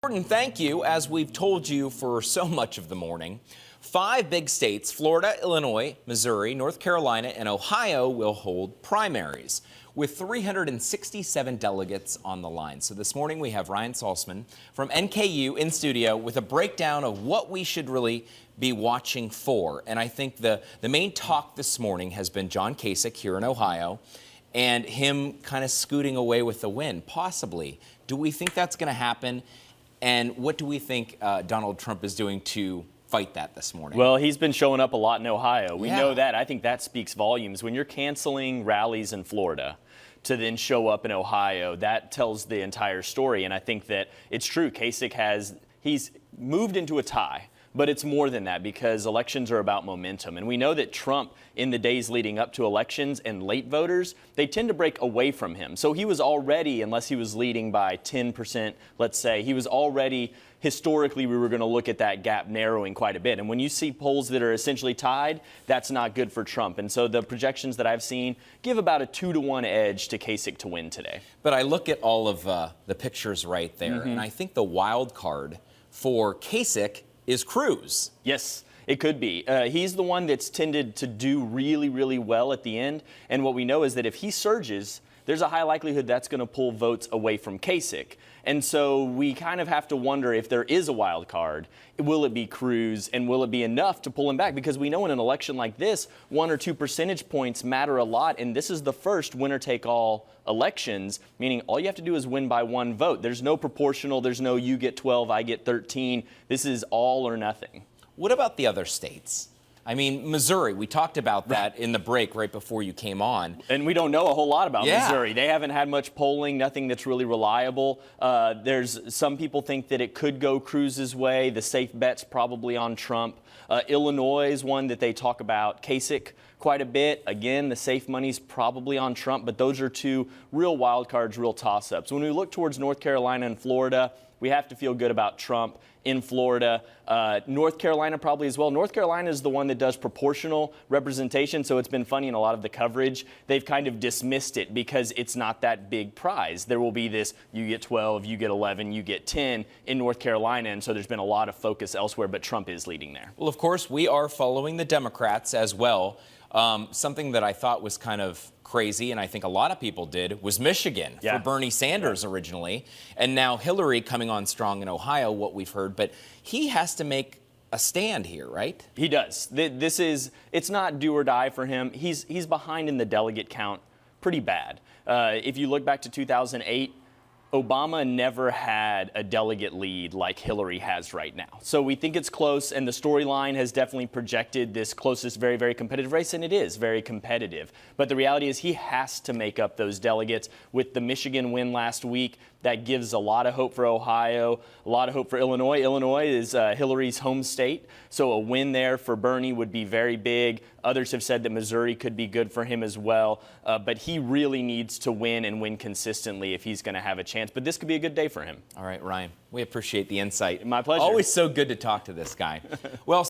Important thank you, as we've told you for so much of the morning. 5 big states, Florida, Illinois, Missouri, North Carolina, and Ohio, will hold primaries with 367 delegates on the line. So this morning we have Ryan Salzman from NKU in studio with a breakdown of what we should really be watching for. And I think the main talk this morning has been John Kasich here in Ohio and him kind of scooting away with the win, possibly. Do we think that's going to happen? And what do we think Donald Trump is doing to fight that this morning? Well, he's been showing up a lot in Ohio. We Yeah. know that. I think that speaks volumes. When you're canceling rallies in Florida to then show up in Ohio, that tells the entire story. And I think that it's true. Kasich he's moved into a tie. But it's more than that, because elections are about momentum. And we know that Trump, in the days leading up to elections and late voters, they tend to break away from him. So he was already, unless he was leading by 10%, let's say, he was already, historically, we were going to look at that gap narrowing quite a bit. And when you see polls that are essentially tied, that's not good for Trump. And so the projections that I've seen give about a 2-to-1 edge to Kasich to win today. But I look at all of the pictures right there, and I think the wild card for Kasich is Cruz. Yes, it could be. He's the one that's tended to do really, really well at the end. And what we know is that if he surges, there's a high likelihood that's going to pull votes away from Kasich. And so we kind of have to wonder, if there is a wild card, will it be Cruz, and will it be enough to pull him back? Because we know in an election like this, 1 or 2 percentage points matter a lot. And this is the first winner-take-all elections, meaning all you have to do is win by 1 vote. There's no proportional. There's no you get 12, I get 13. This is all or nothing. What about the other states? I mean, Missouri, we talked about that in the break right before you came on. And we don't know a whole lot about Yeah. Missouri. They haven't had much polling, nothing that's really reliable. There's some people think that it could go Cruz's way. The safe bet's probably on Trump. Illinois is one that they talk about Kasich quite a bit. Again, the safe money's probably on Trump, but those are 2 real wild cards, real toss-ups. When we look towards North Carolina and Florida, we have to feel good about Trump in Florida. North Carolina probably as well. North Carolina is the one that does proportional representation, so it's been funny in a lot of the coverage. They've kind of dismissed it because it's not that big prize. There will be this, you get 12, you get 11, you get 10 in North Carolina, and so there's been a lot of focus elsewhere, but Trump is leading there. Well, of course, we are following the Democrats as well. Something that I thought was kind of crazy, and I think a lot of people did, was Michigan for Bernie Sanders originally. And now Hillary coming on strong in Ohio, what we've heard. But he has to make a stand here, right? He does. It's not do or die for him. He's behind in the delegate count pretty bad. If you look back to 2008, Obama never had a delegate lead like Hillary has right now. So we think it's close, and the storyline has definitely projected this closest, very, very competitive race, and it is very competitive. But the reality is he has to make up those delegates. With the Michigan win last week, that gives a lot of hope for Ohio, a lot of hope for Illinois. Illinois is Hillary's home state, so a win there for Bernie would be very big. Others have said that Missouri could be good for him as well, but he really needs to win and win consistently if he's going to have a chance. But this could be a good day for him. All right, Ryan, we appreciate the insight. My pleasure. Always so good to talk to this guy. Well.